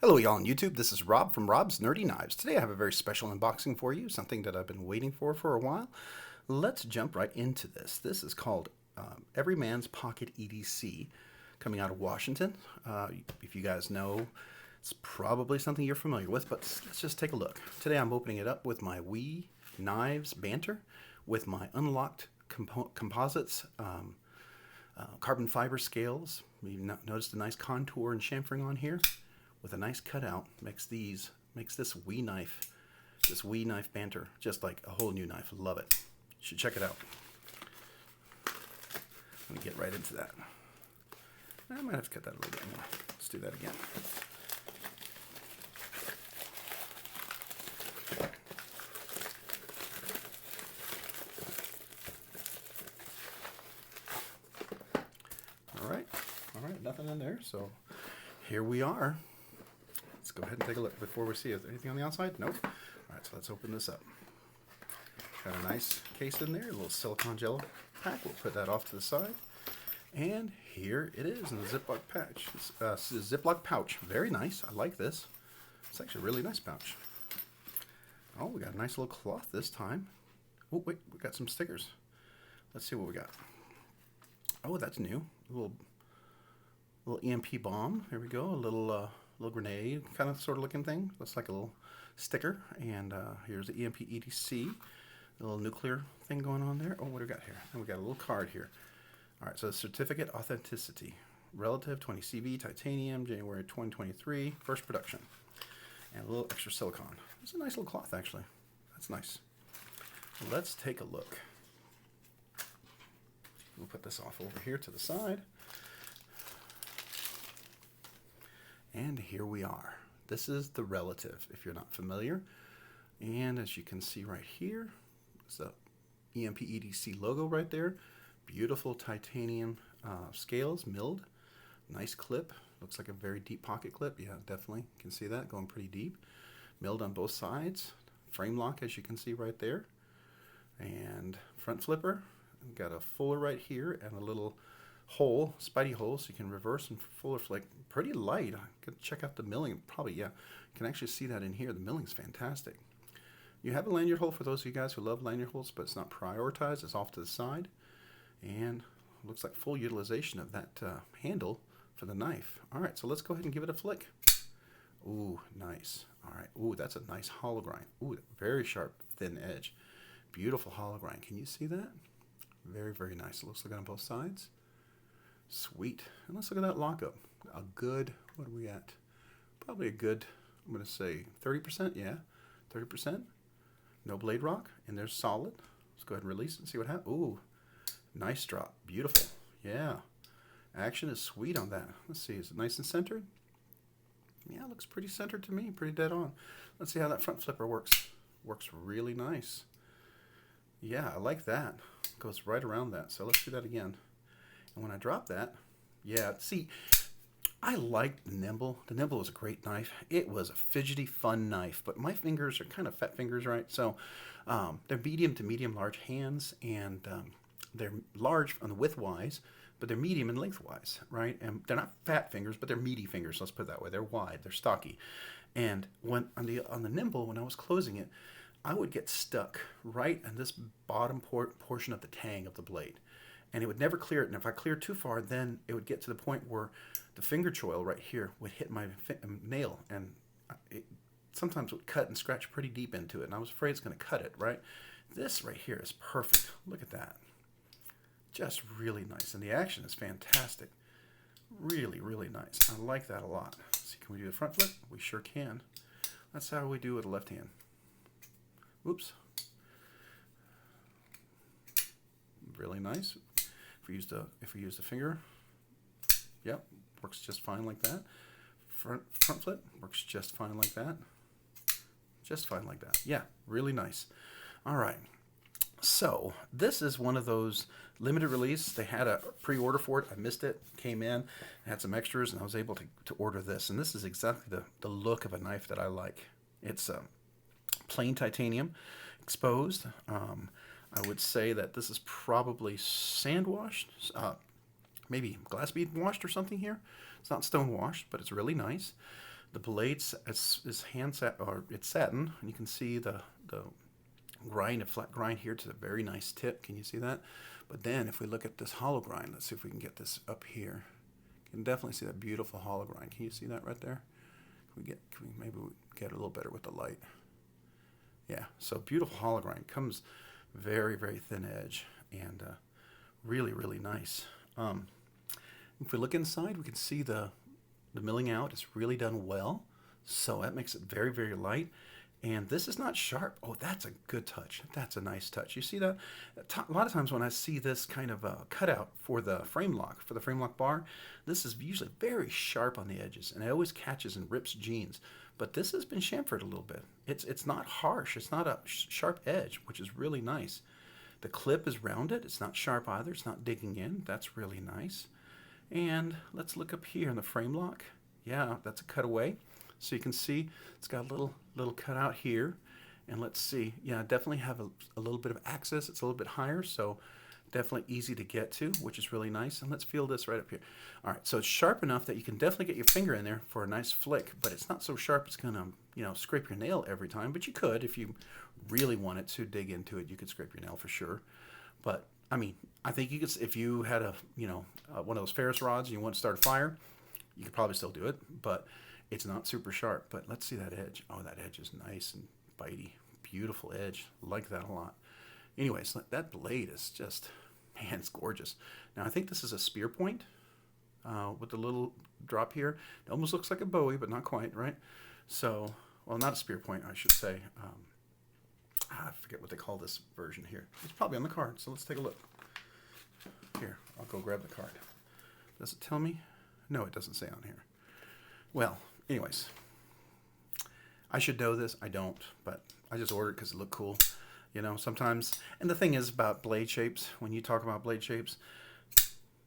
Hello y'all on YouTube, this is Rob from Rob's Nerdy Knives. Today I have a very special unboxing for you, something that I've been waiting for a while. Let's jump right into this. This is called Every Man's Pocket EDC, coming out of Washington. If you guys know, it's probably something you're familiar with, but let's just take a look. Today I'm opening it up with my Wee Knives Banter, with my unlocked composites carbon fiber scales. You noticed a nice contour and chamfering on here, with a nice cutout. Makes this Wee knife Banter just like a whole new knife. Love it. You should check it out. Let me get right into that. I might have to cut that a little bit more. Let's do that again. All right, nothing in there. So here we are. Let's go ahead and take a look before we see. Is there anything on the outside? Nope. All right, so let's open this up. Got a nice case in there, a little silicone gel pack. We'll put that off to the side. And here it is in the Ziploc pouch. Ziploc pouch. Very nice. I like this. It's actually a really nice pouch. Oh, we got a nice little cloth this time. Oh, wait, we got some stickers. Let's see what we got. Oh, that's new. A little EMP bomb. There we go. A little grenade kind of sort of looking thing. Looks like a little sticker. And here's the EMP EDC, a little nuclear thing going on there. Oh, what do we got here? And we got a little card here. All right, so the certificate authenticity, relative 20 CV titanium, January 2023, first production, and a little extra silicone. It's a nice little cloth actually. That's nice. Let's take a look. We'll put this off over here to the side. And here we are. This is the relative, if you're not familiar. And as you can see right here, it's the EMP EDC logo right there. Beautiful titanium scales, milled. Nice clip. Looks like a very deep pocket clip. Yeah, definitely. You can see that going pretty deep. Milled on both sides. Frame lock, as you can see right there. And front flipper. We've got a fuller right here and a little hole, spidey hole, so you can reverse and fuller flick. Pretty light. I could check out the milling. Probably, yeah. You can actually see that in here. The milling's fantastic. You have a lanyard hole for those of you guys who love lanyard holes, but it's not prioritized. It's off to the side. And looks like full utilization of that handle for the knife. All right, so let's go ahead and give it a flick. Ooh, nice. All right. Ooh, that's a nice hollow grind. Ooh, very sharp, thin edge. Beautiful hollow grind. Can you see that? Very, very nice. It looks like on both sides. Sweet. And let's look at that lockup. A good, what are we at? Probably a good, I'm going to say 30%. Yeah, 30%. No blade rock. And there's solid. Let's go ahead and release it and see what happens. Ooh, nice drop. Beautiful. Yeah. Action is sweet on that. Let's see. Is it nice and centered? Yeah, it looks pretty centered to me. Pretty dead on. Let's see how that front flipper works. Works really nice. Yeah, I like that. Goes right around that. So let's do that again. And when I drop that, yeah, see, I liked the Nimble. The Nimble was a great knife. It was a fidgety, fun knife, but my fingers are kind of fat fingers, right? So they're medium to medium large hands, and they're large on the width-wise, but they're medium and lengthwise, right? And they're not fat fingers, but they're meaty fingers. Let's put it that way. They're wide. They're stocky. And when on the Nimble, when I was closing it, I would get stuck right in this bottom portion of the tang of the blade. And it would never clear it. And if I cleared too far, then it would get to the point where the finger choil right here would hit my nail. And it sometimes would cut and scratch pretty deep into it. And I was afraid it's going to cut it, right? This right here is perfect. Look at that. Just really nice. And the action is fantastic. Really, really nice. I like that a lot. See, can we do the front flip? We sure can. That's how we do it with the left hand. Oops. Really nice. If we use the finger, yep, works just fine like that. Front flip works just fine like that. Just fine like that. Yeah, really nice. All right. So this is one of those limited release. They had a pre-order for it. I missed it. Came in, had some extras, and I was able to order this. And this is exactly the look of a knife that I like. It's plain titanium, exposed. I would say that this is probably sand washed, maybe glass bead washed or something here. It's not stone washed, but it's really nice. The blade is or it's satin, and you can see the grind, a flat grind here to the very nice tip. Can you see that? But then if we look at this hollow grind, let's see if we can get this up here. You can definitely see that beautiful hollow grind. Can you see that right there? Maybe we get a little better with the light. Yeah, so beautiful hollow grind. Comes very, very thin edge and really, really nice. If we look inside, we can see the milling out is really done well. So that makes it very, very light. And this is not sharp. Oh, that's a good touch. That's a nice touch. You see that? A lot of times when I see this kind of cutout for the frame lock bar, this is usually very sharp on the edges, and it always catches and rips jeans. But this has been chamfered a little bit. It's not harsh. It's not a sharp edge, which is really nice. The clip is rounded. It's not sharp either. It's not digging in. That's really nice. And let's look up here in the frame lock. Yeah, that's a cutaway. So you can see it's got a little cutout here. And let's see. Yeah, definitely have a little bit of access. It's a little bit higher, so definitely easy to get to, which is really nice. And let's feel this right up here. All right, so it's sharp enough that you can definitely get your finger in there for a nice flick, but it's not so sharp it's going to, scrape your nail every time. But you could, if you really wanted to dig into it, you could scrape your nail for sure. But I mean, I think you could, if you had one of those Ferris rods and you want to start a fire, you could probably still do it, but it's not super sharp. But let's see that edge. Oh, that edge is nice and bitey. Beautiful edge. Like that a lot. Anyways, that blade is just, man, it's gorgeous. Now, I think this is a spear point with the little drop here. It almost looks like a Bowie, but not quite, right? So, well, not a spear point, I should say. I forget what they call this version here. It's probably on the card, so let's take a look. Here, I'll go grab the card. Does it tell me? No, it doesn't say on here. Well, anyways, I should know this. I don't, but I just ordered it because it looked cool. Sometimes, and the thing is about blade shapes, when you talk about blade shapes,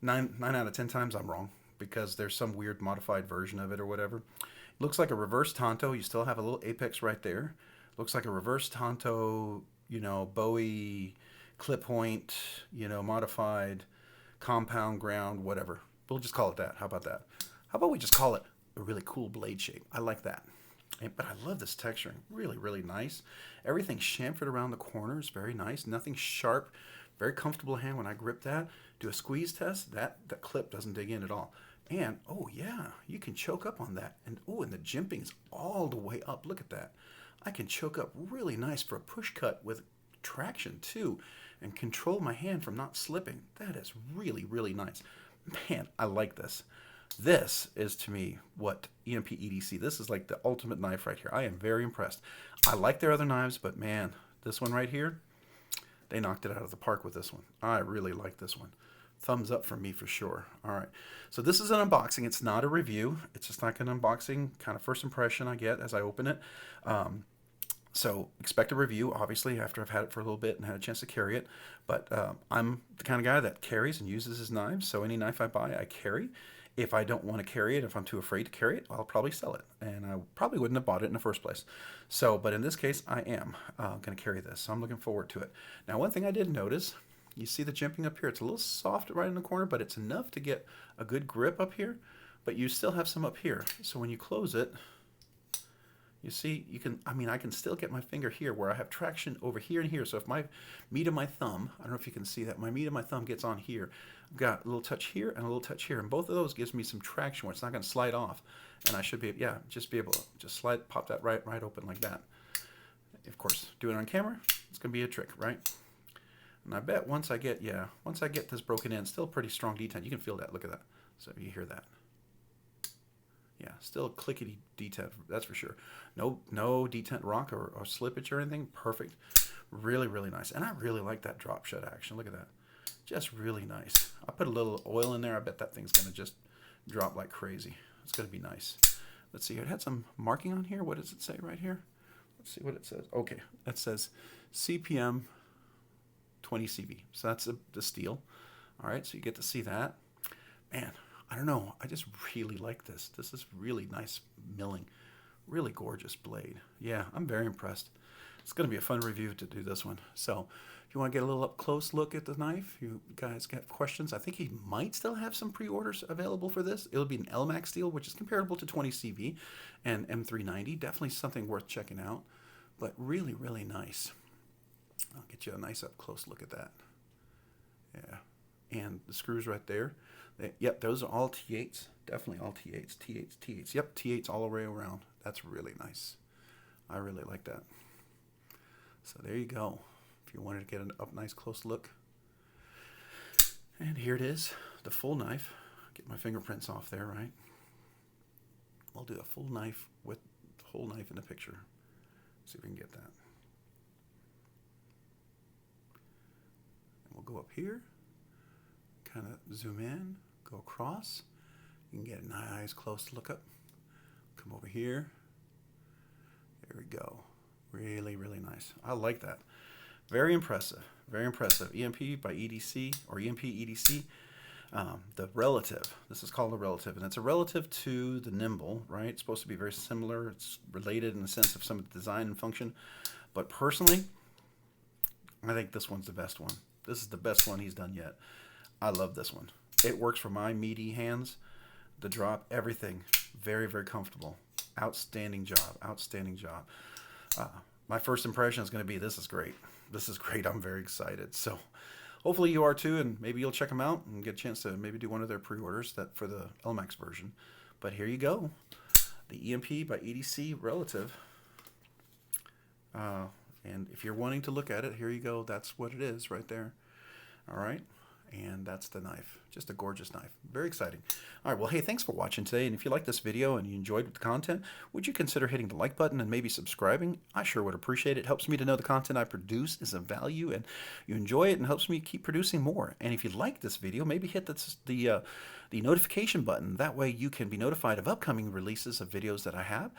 9 out of 10 times I'm wrong because there's some weird modified version of it or whatever. It looks like a reverse Tonto. You still have a little apex right there. Looks like a reverse Tonto, Bowie clip point, modified compound ground, whatever. We'll just call it that. How about that? How about we just call it a really cool blade shape? I like that. But I love this texturing. Really, really nice. Everything's chamfered around the corners. Very nice. Nothing sharp. Very comfortable hand when I grip that. Do a squeeze test. That clip doesn't dig in at all. And, oh yeah, you can choke up on that. And, oh, and the jimping is all the way up. Look at that. I can choke up really nice for a push cut with traction too and control my hand from not slipping. That is really, really nice. Man, I like this. This is, to me, what EMP EDC, this is like the ultimate knife right here. I am very impressed. I like their other knives, but man, this one right here, they knocked it out of the park with this one. I really like this one. Thumbs up from me for sure. All right, so this is an unboxing. It's not a review. It's just like an unboxing, kind of first impression I get as I open it. So expect a review, obviously, after I've had it for a little bit and had a chance to carry it. But I'm the kind of guy that carries and uses his knives, so any knife I buy, I carry. If I don't want to carry it, if I'm too afraid to carry it, I'll probably sell it. And I probably wouldn't have bought it in the first place. So, but in this case, I am going to carry this. So I'm looking forward to it. Now, one thing I did notice, you see the jimping up here. It's a little soft right in the corner, but it's enough to get a good grip up here. But you still have some up here. So when you close it, you see, I can still get my finger here where I have traction over here and here. So if my meat of my thumb, I don't know if you can see that, my meat of my thumb gets on here. I've got a little touch here and a little touch here. And both of those gives me some traction where it's not going to slide off. And I should be, just be able to just pop that right open like that. Of course, do it on camera, it's going to be a trick, right? And I bet once I get this broken in, still pretty strong detent. You can feel that, look at that. So you hear that. Yeah, still clickety detent, that's for sure. No detent rock or slippage or anything. Perfect. Really, really nice. And I really like that drop shut action. Look at that. Just really nice. I put a little oil in there. I bet that thing's going to just drop like crazy. It's going to be nice. Let's see. It had some marking on here. What does it say right here? Let's see what it says. Okay, that says CPM 20 CV. So that's the steel. All right, so you get to see that. Man, I don't know. I just really like this. This is really nice milling. Really gorgeous blade. Yeah, I'm very impressed. It's going to be a fun review to do this one. So if you want to get a little up close look at the knife, you guys got questions. I think he might still have some pre-orders available for this. It'll be an LMAX steel, which is comparable to 20 CV and M390. Definitely something worth checking out, but really, really nice. I'll get you a nice up close look at that. Yeah, and the screws right there. Yep, those are all T8s. Definitely all T8s, T8s, T8s. Yep, T8s all the way around. That's really nice. I really like that. So there you go. If you wanted to get an up nice close look. And here it is, the full knife. Get my fingerprints off there, right? We'll do a full knife with the whole knife in the picture. See if we can get that. And we'll go up here, kind of zoom in, go across. You can get a nice close look up. Come over here. There we go. Really, really nice. I like that. Very impressive. Very impressive. EMP by EDC, or EMP EDC. The relative. This is called a relative, and it's a relative to the Nimble, right? It's supposed to be very similar. It's related in the sense of some of the design and function. But personally, I think this one's the best one. This is the best one he's done yet. I love this one. It works for my meaty hands. The drop, everything. Very, very comfortable. Outstanding job. Outstanding job. My first impression is going to be, this is great. This is great. I'm very excited. So hopefully you are too, and maybe you'll check them out and get a chance to maybe do one of their pre-orders for the LMAX version. But here you go. The EMP by EDC relative. And if you're wanting to look at it, here you go. That's what it is right there. All right. And that's the knife. Just a gorgeous knife. Very exciting. All right, well, hey, thanks for watching today. And if you like this video and you enjoyed the content, would you consider hitting the like button and maybe subscribing? I sure would appreciate it. It helps me to know the content I produce is of value and you enjoy it, and helps me keep producing more. And if you like this video, maybe hit the notification button. That way you can be notified of upcoming releases of videos that I have.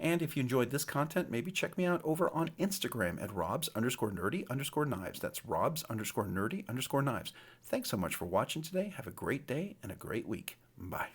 And if you enjoyed this content, maybe check me out over on Instagram at robs_nerdy_knives. That's robs_nerdy_knives. Thanks so much for watching today. Have a great day and a great week. Bye.